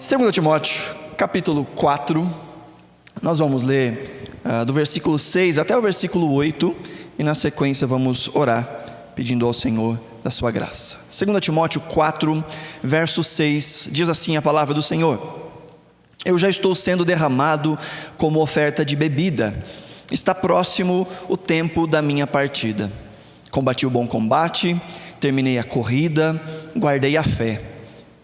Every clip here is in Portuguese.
2 Timóteo, capítulo 4, nós vamos ler do versículo 6 até o versículo 8, e na sequência vamos orar, pedindo ao Senhor da sua graça. 2 Timóteo 4, verso 6, diz assim a palavra do Senhor: Eu já estou sendo derramado como oferta de bebida, está próximo o tempo da minha partida. Combati o bom combate, terminei a corrida, guardei a fé.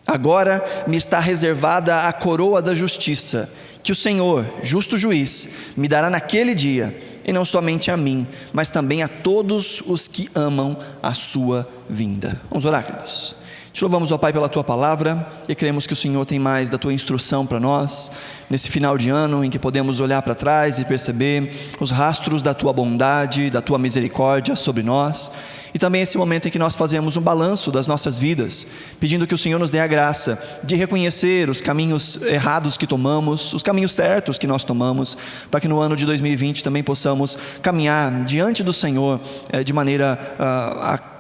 Agora me está reservada a coroa da justiça, que o Senhor, justo juiz, me dará naquele dia, e não somente a mim, mas também a todos os que amam a sua vinda. Vamos orar, queridos. Te louvamos, ó Pai, pela Tua palavra, e cremos que o Senhor tem mais da Tua instrução para nós, nesse final de ano em que podemos olhar para trás e perceber os rastros da Tua bondade, da Tua misericórdia sobre nós, e também esse momento em que nós fazemos um balanço das nossas vidas, pedindo que o Senhor nos dê a graça de reconhecer os caminhos errados que tomamos, os caminhos certos que nós tomamos, para que no ano de 2020 também possamos caminhar diante do Senhor de maneira a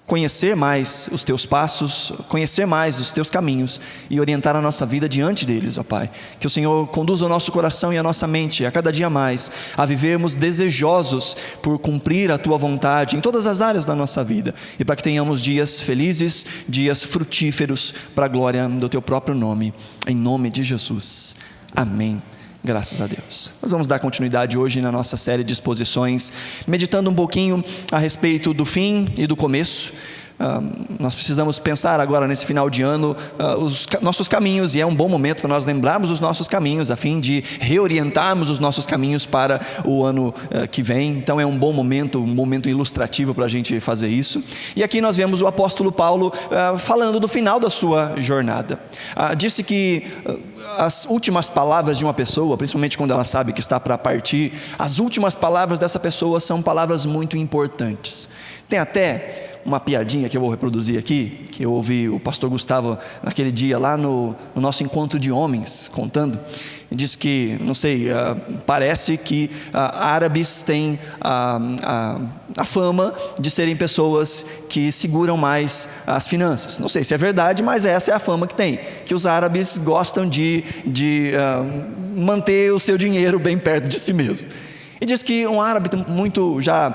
conhecer mais os Teus passos, conhecer mais os Teus caminhos e orientar a nossa vida diante deles, ó Pai. Que o Senhor conduza o nosso coração e a nossa mente a cada dia mais a vivermos desejosos por cumprir a Tua vontade em todas as áreas da nossa vida, e para que tenhamos dias felizes, dias frutíferos para a glória do Teu próprio nome, em nome de Jesus, amém. Graças a Deus. Nós vamos dar continuidade hoje na nossa série de exposições, meditando um pouquinho a respeito do fim e do começo. Nós precisamos pensar agora nesse final de ano os nossos caminhos, e é um bom momento para nós lembrarmos os nossos caminhos, a fim de reorientarmos os nossos caminhos para o ano que vem. Então é um bom momento, um momento ilustrativo para a gente fazer isso. E aqui nós vemos o apóstolo Paulo falando do final da sua jornada. Disse que as últimas palavras de uma pessoa, principalmente quando ela sabe que está para partir, as últimas palavras dessa pessoa são palavras muito importantes. Tem até uma piadinha que eu vou reproduzir aqui, que eu ouvi o pastor Gustavo naquele dia lá no nosso encontro de homens contando. Ele disse que, não sei, parece que árabes têm a fama de serem pessoas que seguram mais as finanças. Não sei se é verdade, mas essa é a fama que tem, que os árabes gostam de manter o seu dinheiro bem perto de si mesmo. E diz que um árabe muito já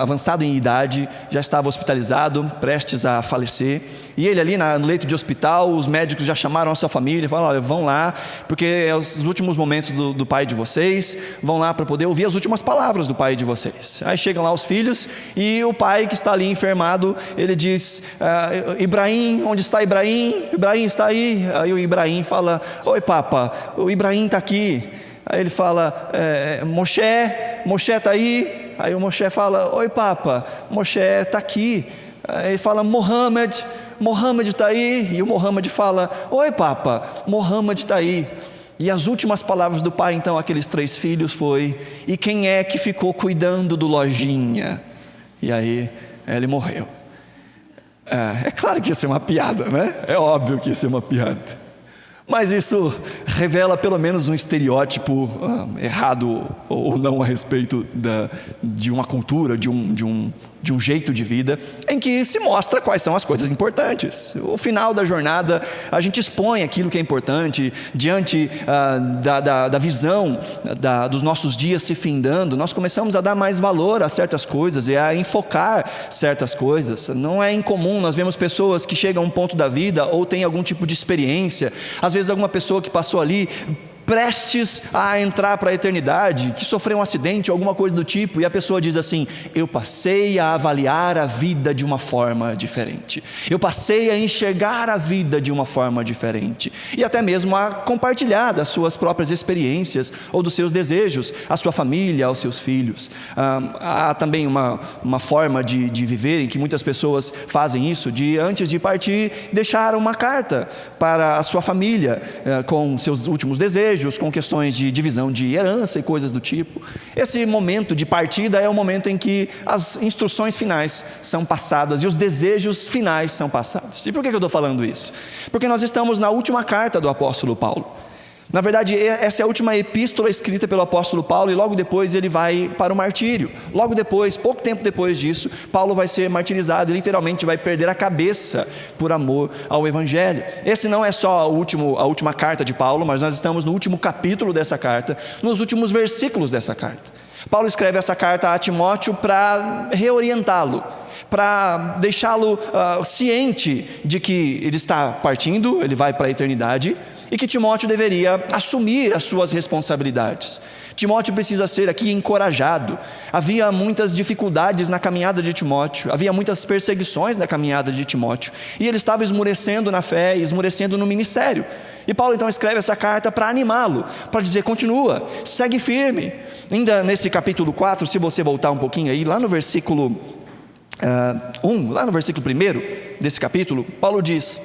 avançado em idade, já estava hospitalizado, prestes a falecer, e ele ali no leito de hospital, os médicos já chamaram a sua família e falaram: olha, vão lá, porque é os últimos momentos do pai de vocês, vão lá para poder ouvir as últimas palavras do pai de vocês. Aí chegam lá os filhos, e o pai que está ali enfermado, ele diz: Ibrahim, onde está Ibrahim? Ibrahim está aí. Aí o Ibrahim fala: oi papa, o Ibrahim está aqui. Aí ele fala: Moshe está aí. Aí o Moshe fala: oi papa, Moshe está aqui. Aí ele fala: Mohammed está aí. E o Mohammed fala: oi papa, Mohammed está aí. E as últimas palavras do pai então aqueles 3 filhos foi: e quem é que ficou cuidando do lojinha? E aí ele morreu. É claro que isso é uma piada, né? É óbvio que isso é uma piada. Mas isso revela pelo menos um estereótipo errado ou não a respeito de uma cultura, de um jeito de vida, em que se mostra quais são as coisas importantes. O final da jornada, a gente expõe aquilo que é importante, diante da visão dos nossos dias se findando, nós começamos a dar mais valor a certas coisas e a enfocar certas coisas. Não é incomum, nós vemos pessoas que chegam a um ponto da vida ou têm algum tipo de experiência, às vezes alguma pessoa que passou ali prestes a entrar para a eternidade, que sofreu um acidente ou alguma coisa do tipo, e a pessoa diz assim: eu passei a avaliar a vida de uma forma diferente, eu passei a enxergar a vida de uma forma diferente, e até mesmo a compartilhar das suas próprias experiências ou dos seus desejos à sua família, aos seus filhos. Há também uma forma de viver em que muitas pessoas fazem isso, de antes de partir deixar uma carta para a sua família com seus últimos desejos, com questões de divisão de herança e coisas do tipo. Esse momento de partida é o momento em que as instruções finais são passadas e os desejos finais são passados. E por que eu estou falando isso? Porque nós estamos na última carta do apóstolo Paulo. Na verdade, essa é a última epístola escrita pelo apóstolo Paulo, e logo depois ele vai para o martírio. Logo depois, pouco tempo depois disso, Paulo vai ser martirizado e literalmente vai perder a cabeça por amor ao evangelho. Esse não é só a última carta de Paulo, mas nós estamos no último capítulo dessa carta, nos últimos versículos dessa carta. Paulo escreve essa carta a Timóteo para reorientá-lo, para deixá-lo ciente de que ele está partindo, ele vai para a eternidade, e que Timóteo deveria assumir as suas responsabilidades. Timóteo precisa ser aqui encorajado. Havia muitas dificuldades na caminhada de Timóteo, havia muitas perseguições na caminhada de Timóteo, e ele estava esmorecendo na fé, esmorecendo no ministério. E Paulo então escreve essa carta para animá-lo, para dizer: continua, segue firme. Ainda nesse capítulo 4, se você voltar um pouquinho aí, lá no versículo 1, lá no versículo 1 desse capítulo, Paulo diz: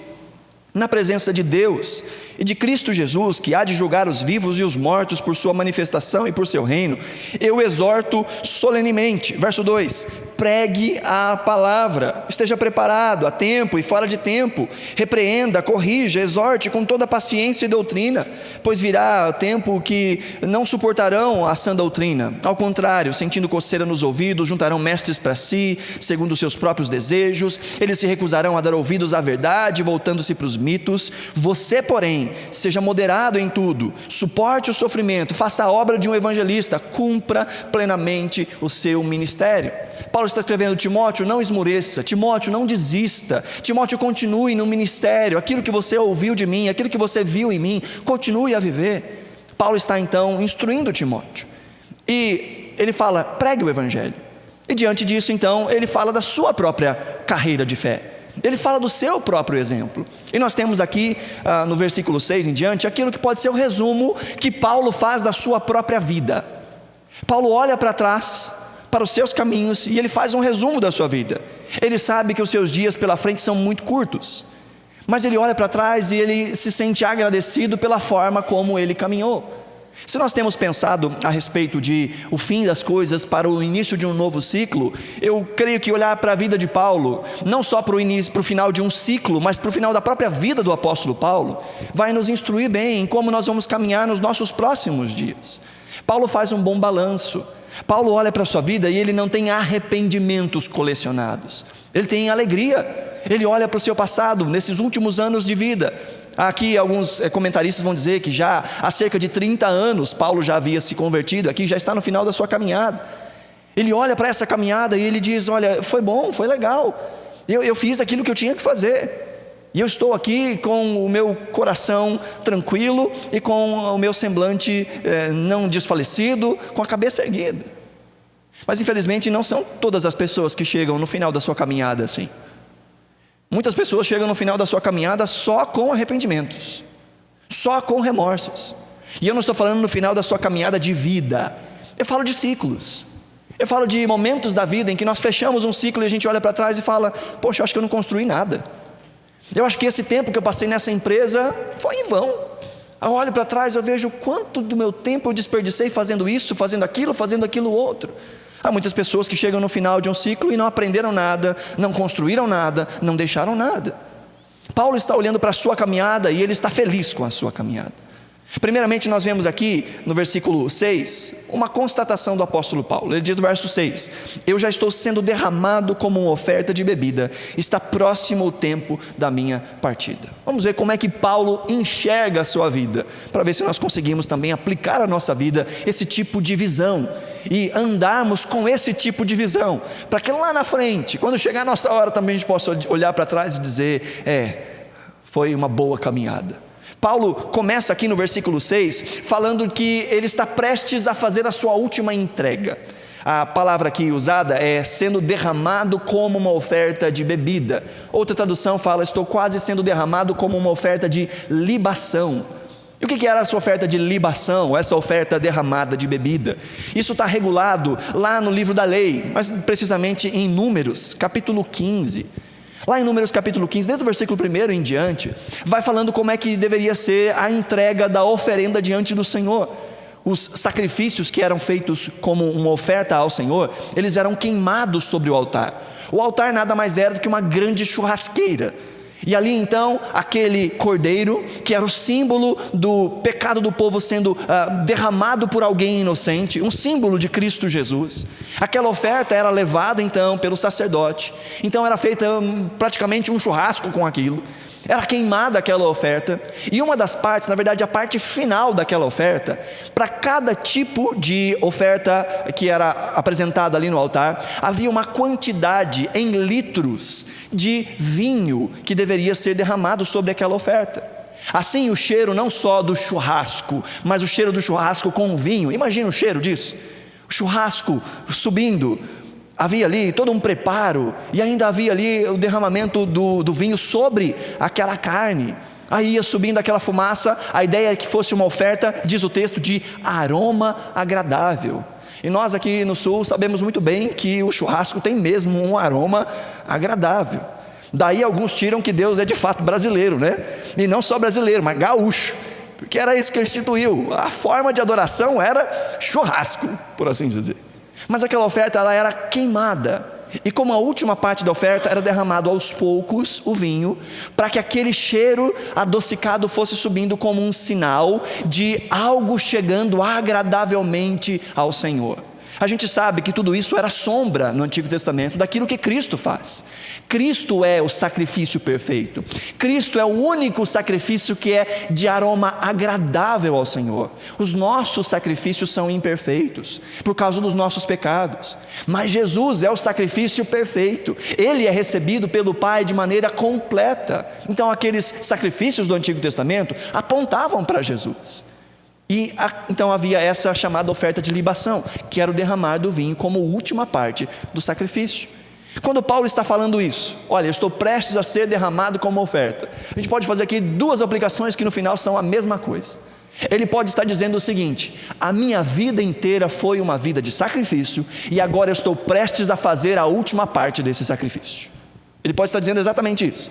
na presença de Deus e de Cristo Jesus, que há de julgar os vivos e os mortos por sua manifestação e por seu reino, eu exorto solenemente. Verso 2: pregue a palavra, esteja preparado a tempo e fora de tempo, repreenda, corrija, exorte com toda paciência e doutrina, pois virá tempo que não suportarão a sã doutrina. Ao contrário, sentindo coceira nos ouvidos, juntarão mestres para si, segundo os seus próprios desejos. Eles se recusarão a dar ouvidos à verdade, voltando-se para os mitos. Você, porém, seja moderado em tudo, suporte o sofrimento, faça a obra de um evangelista, cumpra plenamente o seu ministério. Paulo está escrevendo: Timóteo, não esmoreça, Timóteo, não desista, Timóteo, continue no ministério, aquilo que você ouviu de mim, aquilo que você viu em mim, continue a viver. Paulo está então instruindo Timóteo, e ele fala: pregue o evangelho. E diante disso então, ele fala da sua própria carreira de fé, ele fala do seu próprio exemplo. E nós temos aqui no versículo 6 em diante, aquilo que pode ser o resumo que Paulo faz da sua própria vida. Paulo olha para trás, para os seus caminhos, e ele faz um resumo da sua vida. Ele sabe que os seus dias pela frente são muito curtos, mas ele olha para trás e ele se sente agradecido pela forma como ele caminhou. Se nós temos pensado a respeito de o fim das coisas para o início de um novo ciclo, eu creio que olhar para a vida de Paulo, não só para o final de um ciclo, mas para o final da própria vida do apóstolo Paulo, vai nos instruir bem em como nós vamos caminhar nos nossos próximos dias. Paulo faz um bom balanço. Paulo olha para a sua vida e ele não tem arrependimentos colecionados, ele tem alegria. Ele olha para o seu passado, nesses últimos anos de vida. Aqui alguns comentaristas vão dizer que já há cerca de 30 anos Paulo já havia se convertido, aqui já está no final da sua caminhada. Ele olha para essa caminhada e ele diz: olha, foi bom, foi legal, eu fiz aquilo que eu tinha que fazer, e eu estou aqui com o meu coração tranquilo e com o meu semblante não desfalecido, com a cabeça erguida. Mas infelizmente não são todas as pessoas que chegam no final da sua caminhada assim. Muitas pessoas chegam no final da sua caminhada só com arrependimentos, só com remorsos. E eu não estou falando no final da sua caminhada de vida, eu falo de ciclos. Eu falo de momentos da vida em que nós fechamos um ciclo e a gente olha para trás e fala: poxa, eu acho que eu não construí nada. Eu acho que esse tempo que eu passei nessa empresa foi em vão. Eu olho para trás, eu vejo quanto do meu tempo eu desperdicei fazendo isso, fazendo aquilo outro. Há muitas pessoas que chegam no final de um ciclo e não aprenderam nada, não construíram nada, não deixaram nada. Paulo está olhando para a sua caminhada e ele está feliz com a sua caminhada. Primeiramente nós vemos aqui no versículo 6 uma constatação do apóstolo Paulo. Ele diz no verso 6: eu já estou sendo derramado como uma oferta de bebida, está próximo o tempo da minha partida. Vamos ver como é que Paulo enxerga a sua vida, para ver se nós conseguimos também aplicar à nossa vida esse tipo de visão e andarmos com esse tipo de visão, para que lá na frente, quando chegar a nossa hora, também a gente possa olhar para trás e dizer: foi uma boa caminhada. Paulo começa aqui no versículo 6 falando que ele está prestes a fazer a sua última entrega. A palavra aqui usada é sendo derramado como uma oferta de bebida. Outra tradução fala: estou quase sendo derramado como uma oferta de libação. E o que era essa oferta de libação, essa oferta derramada de bebida? Isso está regulado lá no livro da lei, mas precisamente em Números, capítulo 15. Lá em Números capítulo 15, desde o versículo 1 em diante, vai falando como é que deveria ser a entrega da oferenda diante do Senhor. Os sacrifícios que eram feitos como uma oferta ao Senhor, eles eram queimados sobre o altar. O altar nada mais era do que uma grande churrasqueira. E ali então, aquele cordeiro, que era o símbolo do pecado do povo sendo derramado por alguém inocente, um símbolo de Cristo Jesus. Aquela oferta era levada então pelo sacerdote, então era feita praticamente um churrasco com aquilo. Era queimada aquela oferta, e uma das partes, na verdade a parte final daquela oferta, para cada tipo de oferta que era apresentada ali no altar, havia uma quantidade em litros de vinho que deveria ser derramado sobre aquela oferta. Assim o cheiro não só do churrasco, mas o cheiro do churrasco com vinho, imagina o cheiro disso, o churrasco subindo, havia ali todo um preparo, e ainda havia ali o derramamento do vinho sobre aquela carne. Aí ia subindo aquela fumaça, a ideia é que fosse uma oferta, diz o texto, de aroma agradável. E nós aqui no sul sabemos muito bem que o churrasco tem mesmo um aroma agradável. Daí alguns tiram que Deus é de fato brasileiro, né? E não só brasileiro, mas gaúcho, porque era isso que ele instituiu. A forma de adoração era churrasco, por assim dizer. Mas aquela oferta ela era queimada, e como a última parte da oferta era derramado aos poucos o vinho, para que aquele cheiro adocicado fosse subindo como um sinal de algo chegando agradavelmente ao Senhor. A gente sabe que tudo isso era sombra no Antigo Testamento daquilo que Cristo faz. Cristo é o sacrifício perfeito. Cristo é o único sacrifício que é de aroma agradável ao Senhor. Os nossos sacrifícios são imperfeitos por causa dos nossos pecados, mas Jesus é o sacrifício perfeito. Ele é recebido pelo Pai de maneira completa. Então aqueles sacrifícios do Antigo Testamento apontavam para Jesus. E então havia essa chamada oferta de libação, que era o derramar do vinho como última parte do sacrifício. Quando Paulo está falando isso, olha, eu estou prestes a ser derramado como oferta, a gente pode fazer aqui duas aplicações que no final são a mesma coisa. Ele pode estar dizendo o seguinte: a minha vida inteira foi uma vida de sacrifício, e agora eu estou prestes a fazer a última parte desse sacrifício. Ele pode estar dizendo exatamente isso.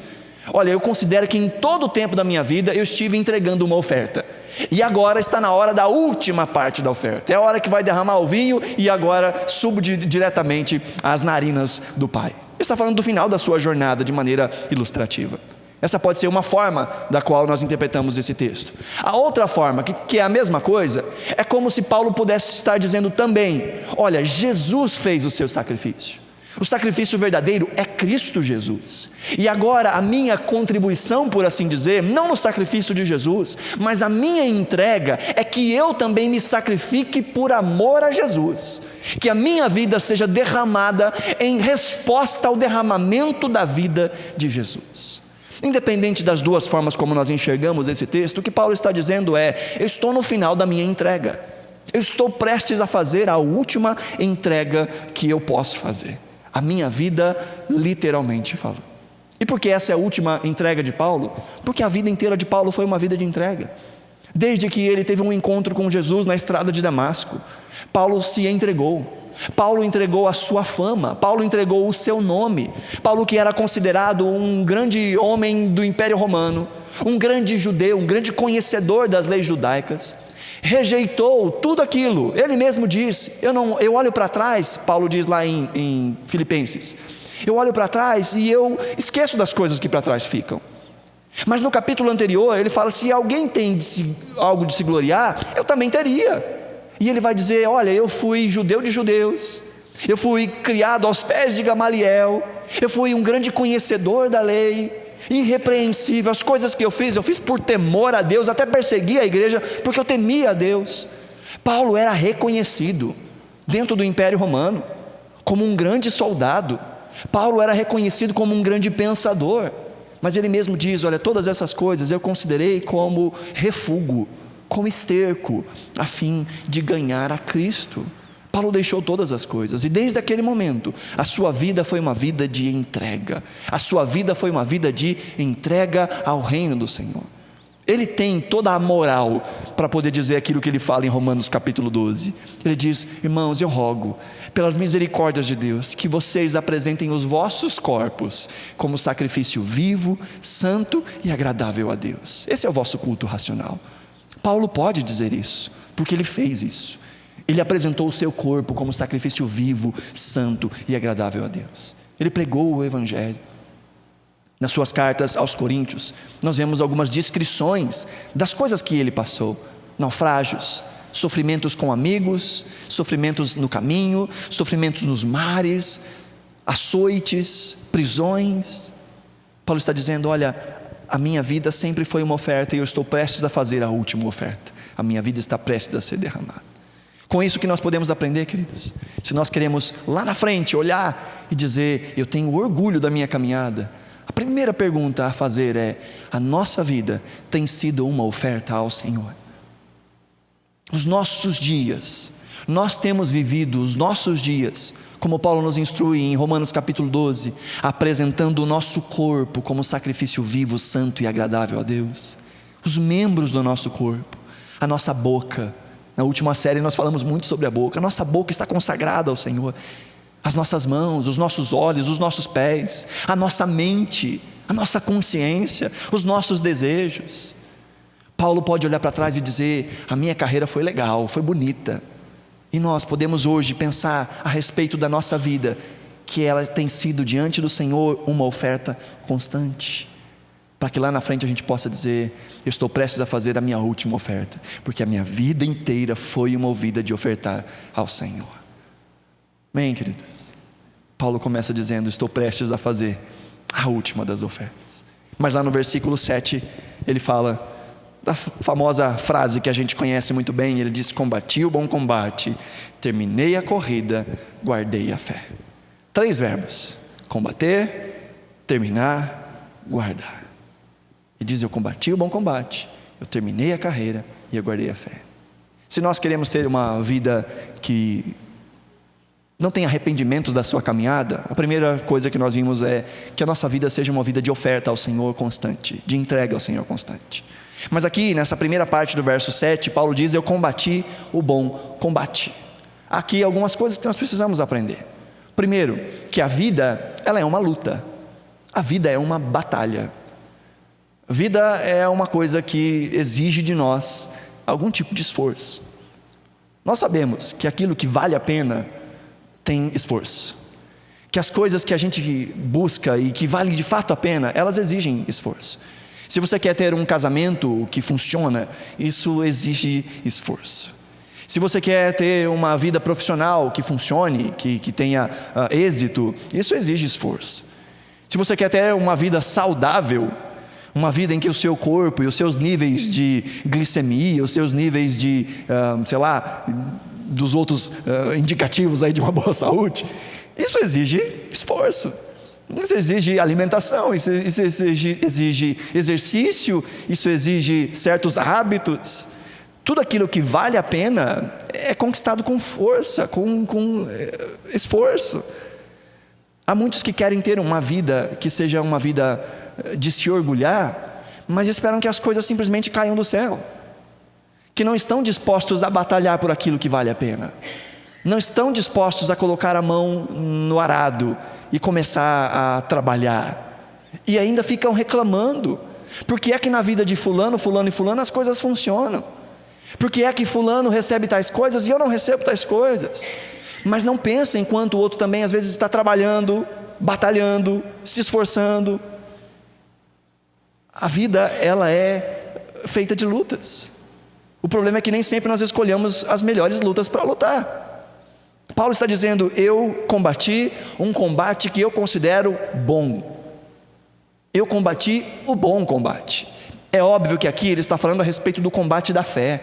Olha, eu considero que em todo o tempo da minha vida eu estive entregando uma oferta, e agora está na hora da última parte da oferta. É a hora que vai derramar o vinho, e agora subo diretamente às narinas do Pai. Ele está falando do final da sua jornada de maneira ilustrativa. Essa pode ser uma forma da qual nós interpretamos esse texto. A outra forma, que é a mesma coisa, é como se Paulo pudesse estar dizendo também: olha, Jesus fez o seu sacrifício. O sacrifício verdadeiro é Cristo Jesus. E agora a minha contribuição, por assim dizer, não no sacrifício de Jesus, mas a minha entrega é que eu também me sacrifique por amor a Jesus. Que a minha vida seja derramada em resposta ao derramamento da vida de Jesus. Independente das duas formas como nós enxergamos esse texto, o que Paulo está dizendo é: eu estou no final da minha entrega. Eu estou prestes a fazer a última entrega que eu posso fazer. A minha vida, literalmente falando. E por que essa é a última entrega de Paulo? Porque a vida inteira de Paulo foi uma vida de entrega. Desde que ele teve um encontro com Jesus na estrada de Damasco, Paulo se entregou. Paulo entregou a sua fama, Paulo entregou o seu nome. Paulo, que era considerado um grande homem do Império Romano, um grande judeu, um grande conhecedor das leis judaicas, rejeitou tudo aquilo. Ele mesmo diz: eu olho para trás, Paulo diz lá em Filipenses, eu olho para trás e eu esqueço das coisas que para trás ficam. Mas no capítulo anterior ele fala: se alguém tem algo de se gloriar, eu também teria. E ele vai dizer: olha, eu fui judeu de judeus, eu fui criado aos pés de Gamaliel, eu fui um grande conhecedor da lei, irrepreensível. As coisas que eu fiz por temor a Deus, até persegui a igreja porque eu temia a Deus. Paulo era reconhecido dentro do Império Romano como um grande soldado. Paulo era reconhecido como um grande pensador. Mas ele mesmo diz: olha, todas essas coisas eu considerei como refúgio, como esterco, a fim de ganhar a Cristo. Paulo deixou todas as coisas, e desde aquele momento a sua vida foi uma vida de entrega. A sua vida foi uma vida de entrega ao reino do Senhor. Ele tem toda a moral para poder dizer aquilo que ele fala em Romanos capítulo 12. Ele diz: irmãos, eu rogo pelas misericórdias de Deus que vocês apresentem os vossos corpos como sacrifício vivo, santo e agradável a Deus. Esse é o vosso culto racional. Paulo pode dizer isso, porque ele fez isso. Ele apresentou o seu corpo como sacrifício vivo, santo e agradável a Deus. Ele pregou o Evangelho. Nas suas cartas aos Coríntios, nós vemos algumas descrições das coisas que ele passou: naufrágios, sofrimentos com amigos, sofrimentos no caminho, sofrimentos nos mares, açoites, prisões. Paulo está dizendo: olha, a minha vida sempre foi uma oferta e eu estou prestes a fazer a última oferta. A minha vida está prestes a ser derramada. Com isso que nós podemos aprender, queridos, se nós queremos lá na frente olhar e dizer: eu tenho orgulho da minha caminhada, a primeira pergunta a fazer é: a nossa vida tem sido uma oferta ao Senhor? Os nossos dias, nós temos vivido os nossos dias, como Paulo nos instrui em Romanos capítulo 12, apresentando o nosso corpo como sacrifício vivo, santo e agradável a Deus. Os membros do nosso corpo, a nossa boca. Na última série nós falamos muito sobre a boca. A nossa boca está consagrada ao Senhor. As nossas mãos, os nossos olhos, os nossos pés, a nossa mente, a nossa consciência, os nossos desejos. Paulo pode olhar para trás e dizer: a minha carreira foi legal, foi bonita. E nós podemos hoje pensar a respeito da nossa vida, que ela tem sido diante do Senhor uma oferta constante, para que lá na frente a gente possa dizer: eu estou prestes a fazer a minha última oferta, porque a minha vida inteira foi uma vida de ofertar ao Senhor. Bem, queridos, Paulo começa dizendo: estou prestes a fazer a última das ofertas. Mas lá no versículo 7 ele fala da famosa frase que a gente conhece muito bem. Ele diz: combati o bom combate, terminei a corrida, guardei a fé. 3 verbos: combater, terminar, guardar. E diz: eu combati o bom combate, eu terminei a carreira e eu guardei a fé. Se nós queremos ter uma vida que não tem arrependimentos da sua caminhada, a primeira coisa que nós vimos é que a nossa vida seja uma vida de oferta ao Senhor constante, de entrega ao Senhor constante. Mas aqui nessa primeira parte do verso 7, Paulo diz: eu combati o bom combate. Aqui algumas coisas que nós precisamos aprender. Primeiro, que a vida, ela é uma luta. A vida é uma batalha. A vida é uma coisa que exige de nós algum tipo de esforço. Nós sabemos que aquilo que vale a pena tem esforço, que as coisas que a gente busca e que valem de fato a pena, elas exigem esforço. Se você quer ter um casamento que funciona, isso exige esforço. Se você quer ter uma vida profissional que funcione, que tenha êxito, isso exige esforço. Se você quer ter uma vida saudável, uma vida em que o seu corpo e os seus níveis de glicemia, os seus níveis de, dos outros indicativos aí de uma boa saúde, isso exige esforço. Isso exige alimentação, isso exige exercício, isso exige certos hábitos. Tudo aquilo que vale a pena é conquistado com força, com esforço. Há muitos que querem ter uma vida que seja uma vida de se orgulhar, mas esperam que as coisas simplesmente caiam do céu, que não estão dispostos a batalhar por aquilo que vale a pena, não estão dispostos a colocar a mão no arado e começar a trabalhar, e ainda ficam reclamando: porque é que na vida de fulano, fulano e fulano as coisas funcionam? Porque é que fulano recebe tais coisas e eu não recebo tais coisas? Mas não pensa enquanto o outro também às vezes está trabalhando, batalhando, se esforçando. A vida, ela é feita de lutas. O problema é que nem sempre nós escolhemos as melhores lutas para lutar. Paulo está dizendo: eu combati um combate que eu considero bom. Eu combati o bom combate. É óbvio que aqui ele está falando a respeito do combate da fé.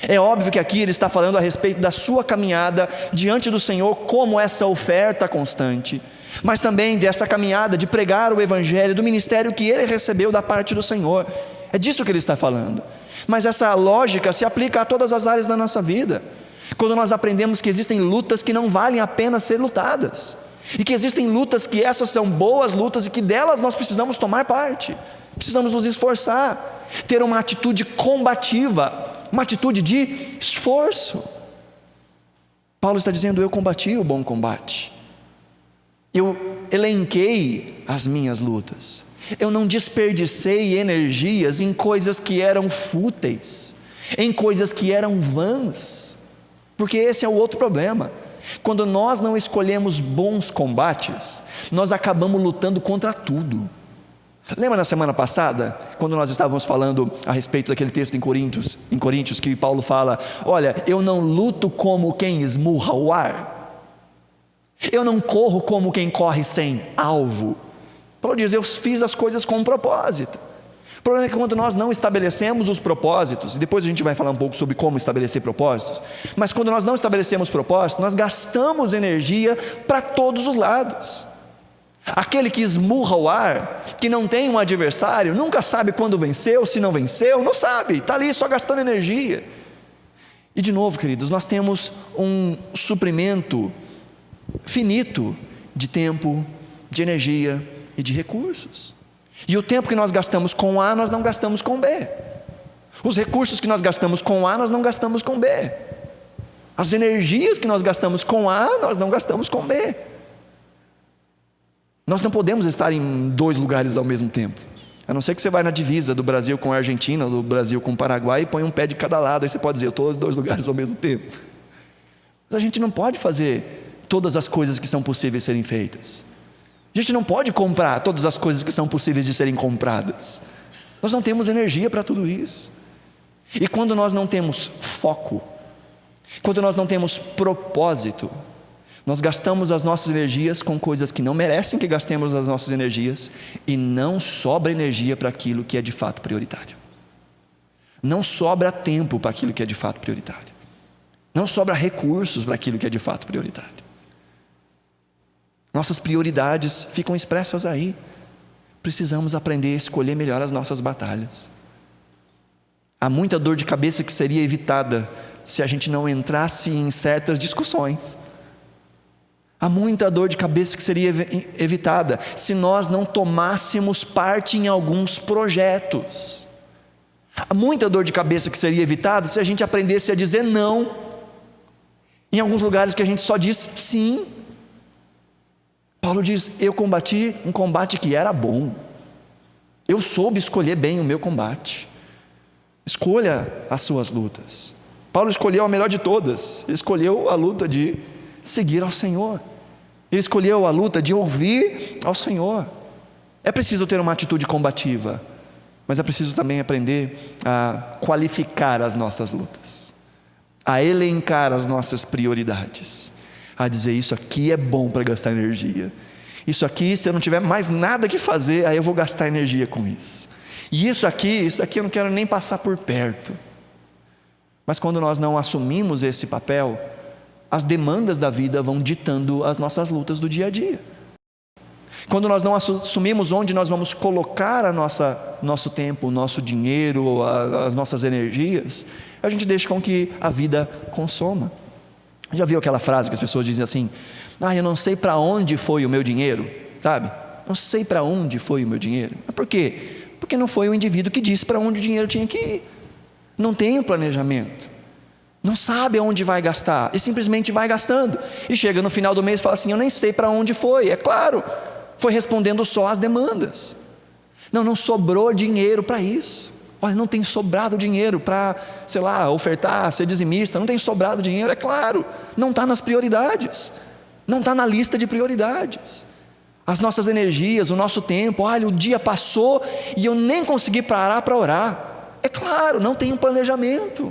É óbvio que aqui ele está falando a respeito da sua caminhada diante do Senhor como essa oferta constante, mas também dessa caminhada de pregar o Evangelho, do ministério que ele recebeu da parte do Senhor. É disso que ele está falando. Mas essa lógica se aplica a todas as áreas da nossa vida. Quando nós aprendemos que existem lutas que não valem a pena ser lutadas, e que existem lutas que essas são boas lutas e que delas nós precisamos tomar parte, precisamos nos esforçar, ter uma atitude combativa, uma atitude de esforço. Paulo está dizendo: eu combati o bom combate, eu elenquei as minhas lutas, eu não desperdicei energias em coisas que eram fúteis, em coisas que eram vãs. Porque esse é o outro problema. Quando nós não escolhemos bons combates, nós acabamos lutando contra tudo. Lembra na semana passada, quando nós estávamos falando a respeito daquele texto em Coríntios, que Paulo fala: olha, eu não luto como quem esmurra o ar, eu não corro como quem corre sem alvo. Paulo diz: eu fiz as coisas com um propósito. O problema é que quando nós não estabelecemos os propósitos, e depois a gente vai falar um pouco sobre como estabelecer propósitos, mas quando nós não estabelecemos propósitos, nós gastamos energia para todos os lados. Aquele que esmurra o ar, que não tem um adversário, nunca sabe quando venceu, se não venceu, não sabe, está ali só gastando energia. E de novo, queridos, nós temos um suprimento finito de tempo, de energia e de recursos. E o tempo que nós gastamos com A, nós não gastamos com B. Os recursos que nós gastamos com A, nós não gastamos com B. As energias que nós gastamos com A, nós não gastamos com B. Nós não podemos estar em dois lugares ao mesmo tempo. A não ser que você vai na divisa do Brasil com a Argentina, do Brasil com o Paraguai, e põe um pé de cada lado. Aí você pode dizer: eu estou em dois lugares ao mesmo tempo. Mas a gente não pode fazer todas as coisas que são possíveis de serem feitas. A gente não pode comprar todas as coisas que são possíveis de serem compradas. Nós não temos energia para tudo isso. E quando nós não temos foco, quando nós não temos propósito, nós gastamos as nossas energias com coisas que não merecem que gastemos as nossas energias, e não sobra energia para aquilo que é de fato prioritário. Não sobra tempo para aquilo que é de fato prioritário. Não sobra recursos para aquilo que é de fato prioritário. Nossas prioridades ficam expressas aí. Precisamos aprender a escolher melhor as nossas batalhas. Há muita dor de cabeça que seria evitada se a gente não entrasse em certas discussões. Há muita dor de cabeça que seria evitada se nós não tomássemos parte em alguns projetos. Há muita dor de cabeça que seria evitada se a gente aprendesse a dizer não em alguns lugares que a gente só diz sim. Paulo diz: eu combati um combate que era bom. Eu soube escolher bem o meu combate. Escolha as suas lutas. Paulo escolheu a melhor de todas. Ele escolheu a luta de seguir ao Senhor. Ele escolheu a luta de ouvir ao Senhor. É preciso ter uma atitude combativa, mas é preciso também aprender a qualificar as nossas lutas, a elencar as nossas prioridades, a dizer: isso aqui é bom para gastar energia, isso aqui, se eu não tiver mais nada que fazer, aí eu vou gastar energia com isso, e isso aqui eu não quero nem passar por perto. Mas quando nós não assumimos esse papel, as demandas da vida vão ditando as nossas lutas do dia a dia. Quando nós não assumimos onde nós vamos colocar nosso tempo, o nosso dinheiro, as nossas energias, a gente deixa com que a vida consoma. Já viu aquela frase que as pessoas dizem assim: eu não sei para onde foi o meu dinheiro, sabe? Não sei para onde foi o meu dinheiro. Mas por quê? Porque não foi o indivíduo que disse para onde o dinheiro tinha que ir. Não tem um planejamento. Não sabe aonde vai gastar, e simplesmente vai gastando, e chega no final do mês e fala assim: eu nem sei para onde foi. É claro, foi respondendo só às demandas. Não sobrou dinheiro para isso. Olha, não tem sobrado dinheiro para, ofertar, ser dizimista. Não tem sobrado dinheiro, é claro. Não está nas prioridades, não está na lista de prioridades. As nossas energias, o nosso tempo, olha, o dia passou e eu nem consegui parar para orar. É claro, não tem um planejamento.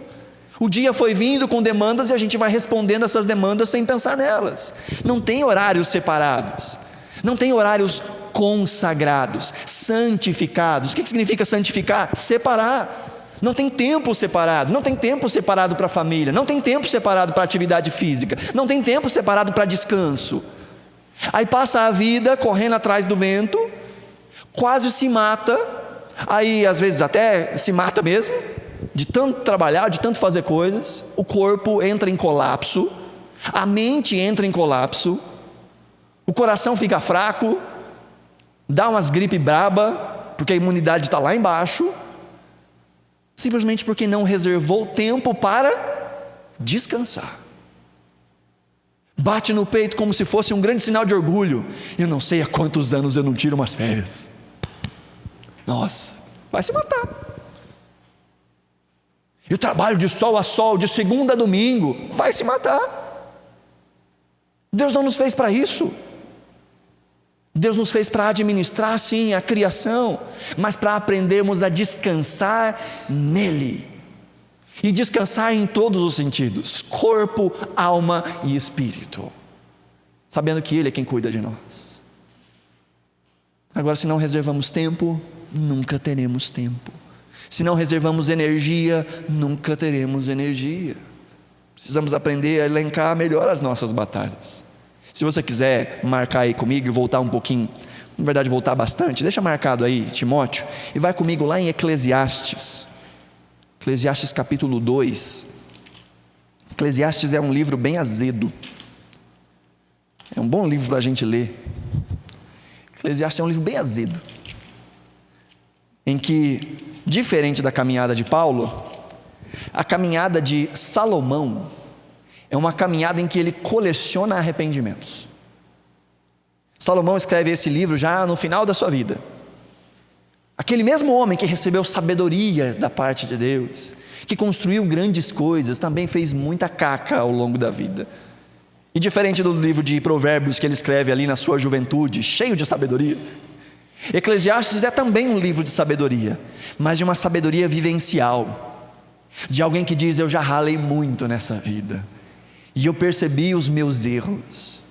O dia foi vindo com demandas e a gente vai respondendo essas demandas sem pensar nelas. Não tem horários separados, não tem horários consagrados, santificados. O que significa santificar? Separar. Não tem tempo separado, não tem tempo separado para a família, não tem tempo separado para atividade física, não tem tempo separado para descanso. Aí passa a vida correndo atrás do vento, quase se mata, aí às vezes até se mata mesmo, de tanto trabalhar, de tanto fazer coisas. O corpo entra em colapso, a mente entra em colapso, o coração fica fraco, dá umas gripe braba, porque a imunidade está lá embaixo, simplesmente porque não reservou tempo para descansar. Bate no peito como se fosse um grande sinal de orgulho: eu não sei há quantos anos eu não tiro umas férias. Nossa, vai se matar. Eu trabalho de sol a sol, de segunda a domingo. Vai se matar. Deus não nos fez para isso. Deus nos fez para administrar, sim, a criação, mas para aprendermos a descansar nele. E descansar em todos os sentidos: corpo, alma e espírito, sabendo que Ele é quem cuida de nós. Agora, se não reservamos tempo, nunca teremos tempo. Se não reservamos energia, nunca teremos energia. Precisamos aprender a elencar melhor as nossas batalhas. Se você quiser marcar aí comigo e voltar um pouquinho, na verdade voltar bastante, deixa marcado aí, Timóteo, e vai comigo lá em Eclesiastes. Eclesiastes capítulo 2. Eclesiastes é um livro bem azedo. É um bom livro para a gente ler. Eclesiastes é um livro bem azedo, em que, diferente da caminhada de Paulo, a caminhada de Salomão é uma caminhada em que ele coleciona arrependimentos. Salomão escreve esse livro já no final da sua vida. Aquele mesmo homem que recebeu sabedoria da parte de Deus, que construiu grandes coisas, também fez muita caca ao longo da vida. E diferente do livro de Provérbios que ele escreve ali na sua juventude, cheio de sabedoria, Eclesiastes é também um livro de sabedoria, mas de uma sabedoria vivencial, de alguém que diz: eu já ralei muito nessa vida, e eu percebi os meus erros.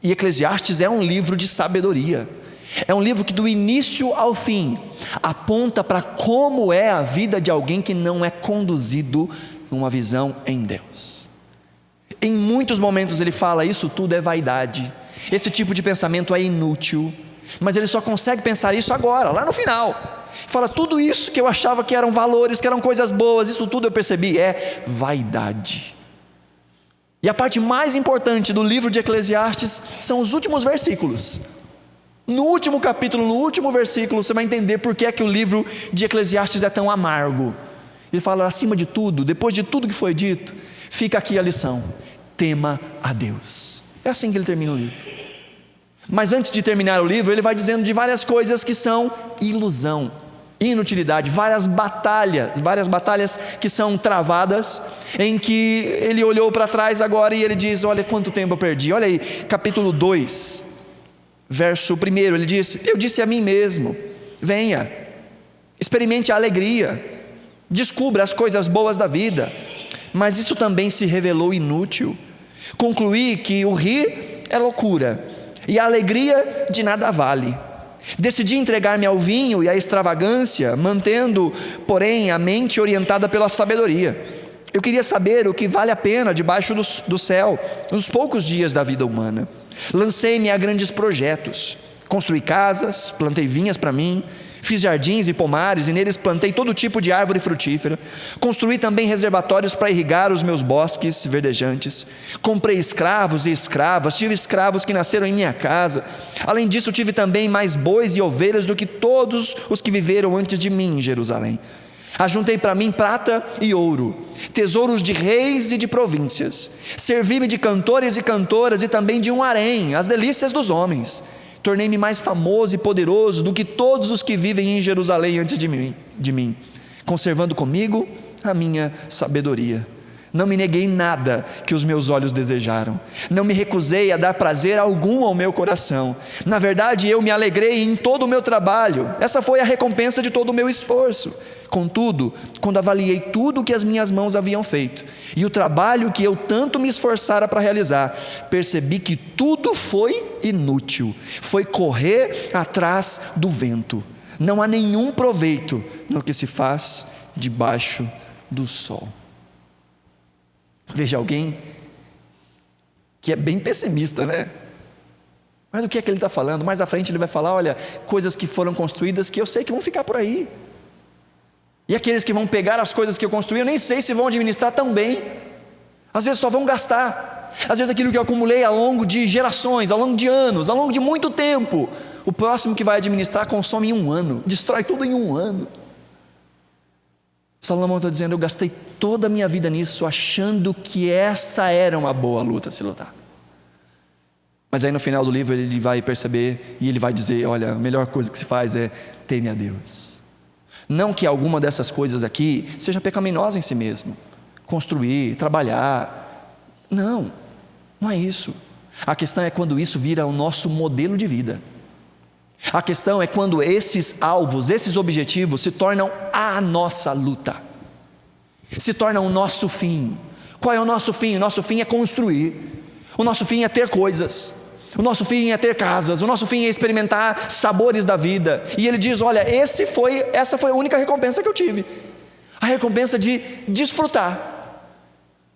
E Eclesiastes é um livro de sabedoria, é um livro que do início ao fim aponta para como é a vida de alguém que não é conduzido numa visão em Deus. Em muitos momentos ele fala: isso tudo é vaidade, esse tipo de pensamento é inútil. Mas ele só consegue pensar isso agora, lá no final. Fala: tudo isso que eu achava que eram valores, que eram coisas boas, isso tudo eu percebi é vaidade. E a parte mais importante do livro de Eclesiastes são os últimos versículos. No último capítulo, no último versículo, você vai entender por que é que o livro de Eclesiastes é tão amargo. Ele fala: acima de tudo, depois de tudo que foi dito, fica aqui a lição: tema a Deus. É assim que ele termina o livro. Mas antes de terminar o livro, ele vai dizendo de várias coisas que são ilusão, inutilidade, várias batalhas que são travadas, em que ele olhou para trás agora e ele diz: olha quanto tempo eu perdi. Olha aí, capítulo 2, verso 1, ele diz: eu disse a mim mesmo, venha, experimente a alegria, descubra as coisas boas da vida, mas isso também se revelou inútil. Concluí que o rir é loucura, e a alegria de nada vale. Decidi entregar-me ao vinho e à extravagância, mantendo, porém, a mente orientada pela sabedoria. Eu queria saber o que vale a pena debaixo do céu, nos poucos dias da vida humana. Lancei-me a grandes projetos, construí casas, plantei vinhas para mim, fiz jardins e pomares, e neles plantei todo tipo de árvore frutífera. Construí também reservatórios para irrigar os meus bosques verdejantes. Comprei escravos e escravas, tive escravos que nasceram em minha casa. Além disso, tive também mais bois e ovelhas do que todos os que viveram antes de mim em Jerusalém. Ajuntei para mim prata e ouro, tesouros de reis e de províncias. Servi-me de cantores e cantoras e também de um harém, as delícias dos homens. Tornei-me mais famoso e poderoso do que todos os que vivem em Jerusalém antes de mim, conservando comigo a minha sabedoria. Não me neguei nada que os meus olhos desejaram, não me recusei a dar prazer algum ao meu coração. Na verdade, eu me alegrei em todo o meu trabalho, essa foi a recompensa de todo o meu esforço. Contudo, quando avaliei tudo o que as minhas mãos haviam feito, e o trabalho que eu tanto me esforçara para realizar, percebi que tudo foi inútil, foi correr atrás do vento. Não há nenhum proveito no que se faz debaixo do sol. Veja alguém que é bem pessimista, né? Mas do que é que ele está falando? Mais à frente ele vai falar: olha, coisas que foram construídas que eu sei que vão ficar por aí. E aqueles que vão pegar as coisas que eu construí, eu nem sei se vão administrar tão bem. Às vezes só vão gastar. Às vezes aquilo que eu acumulei ao longo de gerações, ao longo de anos, ao longo de muito tempo, o próximo que vai administrar consome em um ano, destrói tudo em um ano. Salomão está dizendo: eu gastei toda a minha vida nisso, achando que essa era uma boa luta a se lutar. Mas aí no final do livro ele vai perceber e ele vai dizer: olha, a melhor coisa que se faz é teme a Deus. Não que alguma dessas coisas aqui seja pecaminosa em si mesmo, construir, trabalhar, não é isso. A questão é quando isso vira o nosso modelo de vida. A questão é quando esses alvos, esses objetivos se tornam a nossa luta, se tornam o nosso fim. Qual é o nosso fim? O nosso fim é construir, o nosso fim é ter coisas, o nosso fim é ter casas, o nosso fim é experimentar sabores da vida. E ele diz: olha, essa foi a única recompensa que eu tive, a recompensa de desfrutar.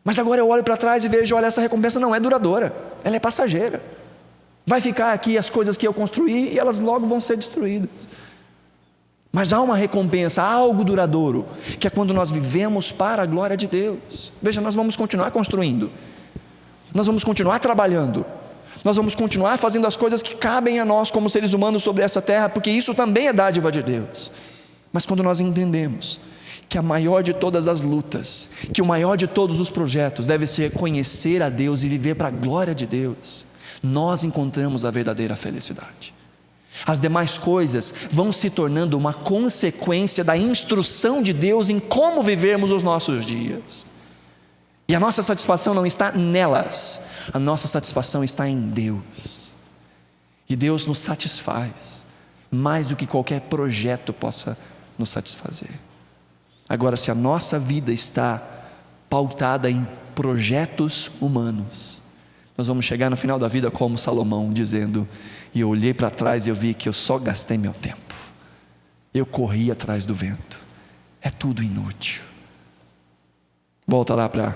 Mas agora eu olho para trás e vejo: olha, essa recompensa não é duradoura, ela é passageira. Vai ficar aqui as coisas que eu construí e elas logo vão ser destruídas. Mas há uma recompensa, há algo duradouro, que é quando nós vivemos para a glória de Deus. Veja, nós vamos continuar construindo, nós vamos continuar trabalhando, nós vamos continuar fazendo as coisas que cabem a nós como seres humanos sobre essa terra, porque isso também é dádiva de Deus. Mas quando nós entendemos que a maior de todas as lutas, que o maior de todos os projetos deve ser conhecer a Deus e viver para a glória de Deus, nós encontramos a verdadeira felicidade. As demais coisas vão se tornando uma consequência da instrução de Deus em como vivermos os nossos dias. E a nossa satisfação não está nelas, a nossa satisfação está em Deus. E Deus nos satisfaz mais do que qualquer projeto possa nos satisfazer. Agora, se a nossa vida está pautada em projetos humanos, nós vamos chegar no final da vida como Salomão, dizendo: e eu olhei para trás e eu vi que eu só gastei meu tempo, eu corri atrás do vento, é tudo inútil. Volta lá para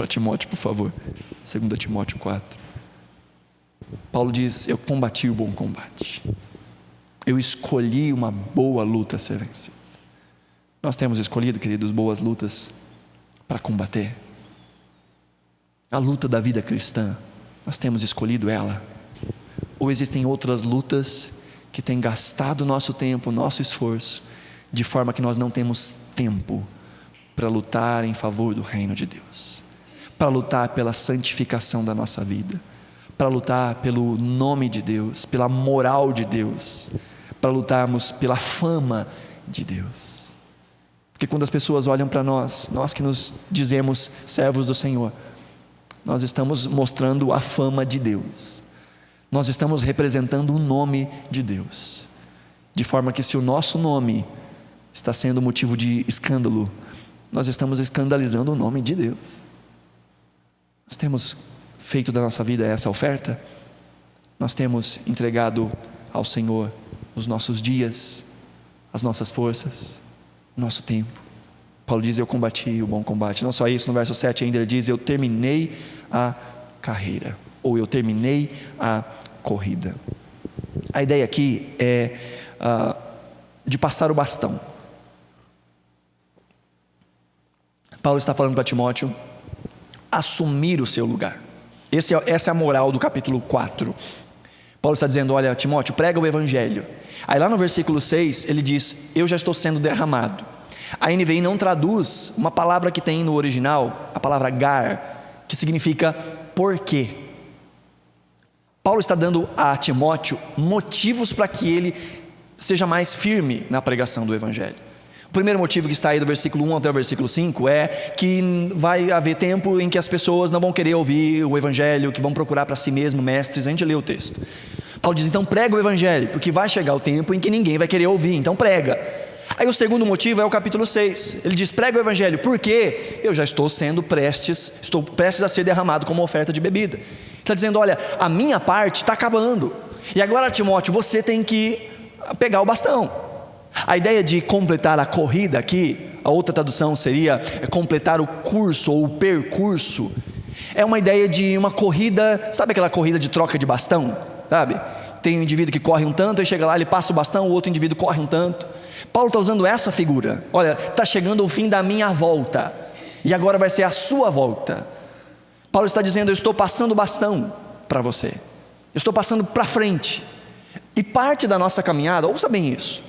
Timóteo, por favor, 2 Timóteo 4. Paulo diz: eu combati o bom combate, eu escolhi uma boa luta a ser vencida. Nós temos escolhido, queridos, boas lutas para combater. A luta da vida cristã, nós temos escolhido ela? Ou existem outras lutas que têm gastado nosso tempo, nosso esforço, de forma que nós não temos tempo para lutar em favor do reino de Deus, para lutar pela santificação da nossa vida, para lutar pelo nome de Deus, pela moral de Deus, para lutarmos pela fama de Deus? Porque quando as pessoas olham para nós, nós que nos dizemos servos do Senhor, nós estamos mostrando a fama de Deus, nós estamos representando o nome de Deus, de forma que se o nosso nome está sendo motivo de escândalo, nós estamos escandalizando o nome de Deus. Nós temos feito da nossa vida essa oferta, nós temos entregado ao Senhor os nossos dias, as nossas forças, o nosso tempo. Paulo diz: eu combati o bom combate. Não só isso, no verso 7 ainda ele diz: eu terminei a carreira, ou eu terminei a corrida. A ideia aqui é de passar o bastão. Paulo está falando para Timóteo assumir o seu lugar. Essa é a moral do capítulo 4. Paulo está dizendo: olha, Timóteo, prega o evangelho. Aí lá no versículo 6 ele diz: eu já estou sendo derramado. A NVI não traduz uma palavra que tem no original, a palavra gar, que significa porquê. Paulo está dando a Timóteo motivos para que ele seja mais firme na pregação do evangelho. O primeiro motivo, que está aí do versículo 1 até o versículo 5, é que vai haver tempo em que as pessoas não vão querer ouvir o evangelho, que vão procurar para si mesmo mestres. A gente lê o texto. Paulo diz: então prega o evangelho, porque vai chegar o tempo em que ninguém vai querer ouvir, então prega. Aí o segundo motivo é o capítulo 6, ele diz: prega o evangelho, porque eu já estou prestes a ser derramado como oferta de bebida. Está dizendo: olha, a minha parte está acabando, e agora, Timóteo, você tem que pegar o bastão. A ideia de completar a corrida aqui, a outra tradução seria completar o curso ou o percurso, é uma ideia de uma corrida, sabe aquela corrida de troca de bastão? Sabe? Tem um indivíduo que corre um tanto, aí chega lá, ele passa o bastão, o outro indivíduo corre um tanto. Paulo está usando essa figura: olha, está chegando o fim da minha volta, e agora vai ser a sua volta. Paulo está dizendo: eu estou passando o bastão para você, eu estou passando para frente. E parte da nossa caminhada, ouça bem isso,